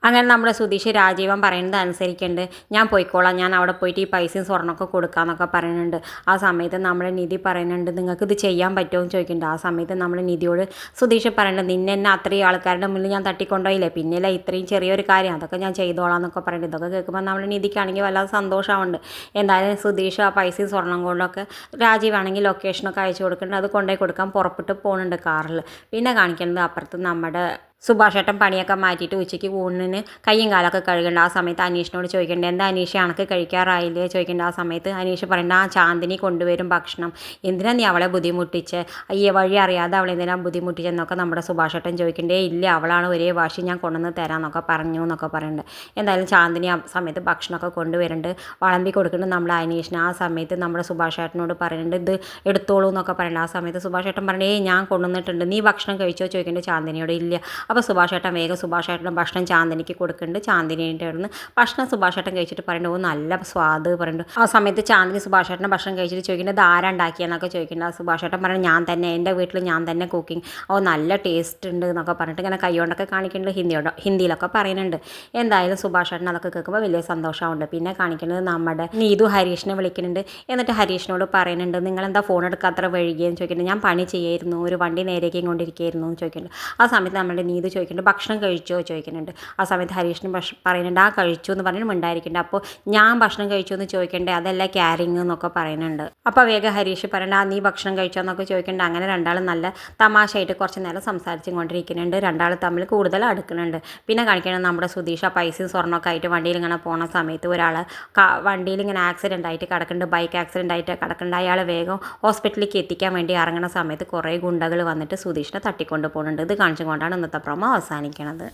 അങ്ങനെ നമ്മുടെ സുധീഷ് രാജീവൻ പറയുന്നത് അനുസരിക്കുന്നുണ്ട്. ഞാൻ പോയിക്കോളാം, ഞാൻ അവിടെ പോയിട്ട് ഈ പൈസയും സ്വർണ്ണമൊക്കെ കൊടുക്കാമെന്നൊക്കെ പറയുന്നുണ്ട്. ആ സമയത്ത് നമ്മുടെ നിധി പറയുന്നുണ്ട് നിങ്ങൾക്ക് ഇത് ചെയ്യാൻ പറ്റുമോ എന്ന് ചോദിക്കുന്നുണ്ട്. ആ സമയത്ത് നമ്മൾ നിധിയോട് സുധീഷ് പറയുന്നുണ്ട് നിന്നെ എന്നെ അത്രയും ആൾക്കാരുടെ മുന്നിൽ ഞാൻ തട്ടിക്കൊണ്ടുപോയില്ലേ, പിന്നെയല്ല ഇത്രയും ചെറിയൊരു കാര്യം, അതൊക്കെ ഞാൻ ചെയ്തോളാം എന്നൊക്കെ പറയുന്നുണ്ട്. ഇതൊക്കെ കേൾക്കുമ്പോൾ നമ്മുടെ നിധിക്കാണെങ്കിൽ വല്ലാതെ സന്തോഷമാവുന്നുണ്ട്. എന്തായാലും സുധീഷ് ആ പൈസയും സ്വർണ്ണം കൊണ്ടൊക്കെ രാജീവാണെങ്കിൽ ലൊക്കേഷനൊക്കെ അയച്ചു കൊടുക്കുന്നുണ്ട്. അത് കൊണ്ടുപോയി കൊടുക്കാൻ പുറപ്പെട്ട് പോകുന്നുണ്ട് കാറിൽ. പിന്നെ കാണിക്കുന്നത് അപ്പുറത്ത് നമ്മുടെ സുഭാഷേട്ടൻ പണിയൊക്കെ മാറ്റിയിട്ട് ഉച്ചയ്ക്ക് ഊണിന് കയ്യും കാലൊക്കെ കഴുകേണ്ട. ആ സമയത്ത് അനീഷിനോട് ചോദിക്കേണ്ടത് എന്താ അനീഷ് കണക്ക് കഴിക്കാറായില്ലേ ചോദിക്കേണ്ട. ആ സമയത്ത് അനീഷ് പറയേണ്ട ആ ചാന്ദിനി കൊണ്ടുവരും ഭക്ഷണം, എന്തിനാ നീ അവളെ ബുദ്ധിമുട്ടിച്ച്, ഈ വഴി അറിയാതെ അവളെ എന്തിനാ ബുദ്ധിമുട്ടിച്ചെന്നൊക്കെ നമ്മുടെ സുഭാഷേട്ടൻ ചോദിക്കേണ്ടേ. ഇല്ല അവളാണ് ഒരേ വാശി, ഞാൻ കൊണ്ടുവന്ന് തരാമെന്നൊക്കെ പറഞ്ഞു എന്നൊക്കെ പറയുന്നുണ്ട്. എന്തായാലും ചാന്ദിനി ആ സമയത്ത് ഭക്ഷണമൊക്കെ കൊണ്ടുവരുന്നുണ്ട്, വിളമ്പി കൊടുക്കുന്നുണ്ട് നമ്മുടെ അനീഷിന്. ആ സമയത്ത് നമ്മുടെ സുഭാഷേട്ടനോട് പറയുന്നുണ്ട് ഇത് എടുത്തോളൂ എന്നൊക്കെ പറയുന്നുണ്ട്. ആ സമയത്ത് സുഭാഷേട്ടൻ പറയണ്ടേ ഞാൻ കൊണ്ടുവന്നിട്ടുണ്ട്, നീ ഭക്ഷണം കഴിച്ചോ ചോദിക്കേണ്ടത് ചാന്ദിനിയോട്. ഇല്ല. അപ്പോൾ സുഭാഷേട്ടൻ വേഗം സുഭാഷേട്ടൻ്റെ ഭക്ഷണം ചാന്ദിനിക്ക് കൊടുക്കുന്നുണ്ട്. ചാന്ദിനിയുടെ അടുത്ത് ഭക്ഷണം സുഭാഷേട്ടൻ കഴിച്ചിട്ട് പറയുന്നുണ്ട് ഓ നല്ല സ്വാദ് പറയുന്നുണ്ട്. ആ സമയത്ത് ചാന്ദിനി സുഭാഷേട്ടൻ്റെ ഭക്ഷണം കഴിച്ചിട്ട് ചോദിക്കുന്നത് ആരാ ഉണ്ടാക്കിയെന്നൊക്കെ ചോദിക്കുന്നുണ്ട്. ആ സുഭാഷേട്ടൻ പറയുന്നത് ഞാൻ തന്നെ, എൻ്റെ വീട്ടിൽ ഞാൻ തന്നെ കുക്കിംഗ്, ഓ നല്ല ടേസ്റ്റ് ഉണ്ട് എന്നൊക്കെ പറഞ്ഞിട്ട് ഇങ്ങനെ കൈകൊണ്ടൊക്കെ കാണിക്കുന്നുണ്ട്, ഹിന്ദിയിലൊക്കെ പറയുന്നുണ്ട്. എന്തായാലും സുഭാഷേട്ടൻ അതൊക്കെ കേൾക്കുമ്പോൾ വലിയ സന്തോഷമുണ്ട്. പിന്നെ കാണിക്കുന്നത് നമ്മുടെ നീതു ഹരീഷിനെ വിളിക്കുന്നുണ്ട്. എന്നിട്ട് ഹരീഷിനോട് പറയുന്നുണ്ട് നിങ്ങളെന്താ ഫോൺ എടുക്കാത്ര വൈകിയെന്ന് ചോദിക്കുന്നുണ്ട്. ഞാൻ പണി ചെയ്യായിരുന്നു, ഒരു വണ്ടി നേരേക്കും കൊണ്ടിരിക്കുകയായിരുന്നു എന്ന് ചോദിക്കുന്നുണ്ട്. ആ സമയത്ത് നമ്മുടെ നീതു ചോദിക്കുന്നുണ്ട് ഭക്ഷണം കഴിച്ചോ ചോദിക്കുന്നുണ്ട്. ആ സമയത്ത് ഹരീഷിന് പറയുന്നുണ്ട് ആ കഴിച്ചു എന്ന് പറഞ്ഞിട്ട് മിണ്ടായിരിക്കുന്നുണ്ട്. അപ്പോൾ ഞാൻ ഭക്ഷണം കഴിച്ചു എന്ന് ചോദിക്കേണ്ടത് അതല്ല ക്യാരിങ് എന്നൊക്കെ പറയുന്നുണ്ട്. അപ്പോൾ വേഗം ഹരീഷ് പറയണ്ട നീ ഭക്ഷണം കഴിച്ചോ എന്നൊക്കെ ചോദിക്കുന്നുണ്ട്. അങ്ങനെ രണ്ടാളും നല്ല തമാശയായിട്ട് കുറച്ച് നേരം സംസാരിച്ചും കൊണ്ടിരിക്കുന്നുണ്ട്. രണ്ടാൾ തമ്മിൽ കൂടുതൽ അടുക്കുന്നുണ്ട്. പിന്നെ കാണിക്കുന്നത് നമ്മുടെ സുധീഷ് ആ പൈസയും സ്വർണ്ണമൊക്കെ ആയിട്ട് വണ്ടിയിൽ ഇങ്ങനെ പോകുന്ന സമയത്ത് ഒരാൾ വണ്ടിയിൽ ഇങ്ങനെ ആക്സിഡൻ്റ് ആയിട്ട് കിടക്കുന്നുണ്ട്, ബൈക്ക് ആക്സിഡൻ്റ് ആയിട്ട് കിടക്കുന്നുണ്ട്. അയാൾ വേഗം ഹോസ്പിറ്റലിലേക്ക് എത്തിക്കാൻ വേണ്ടി ഇറങ്ങുന്ന സമയത്ത് കുറേ ഗുണ്ടകൾ വന്നിട്ട് സുധീഷിനെ തട്ടിക്കൊണ്ട് പോകുന്നുണ്ട്. ഇത് കാണിച്ചുകൊണ്ടാണ് ഇന്നത്തെ പ്രൊമോ അവസാനിക്കുന്നത്.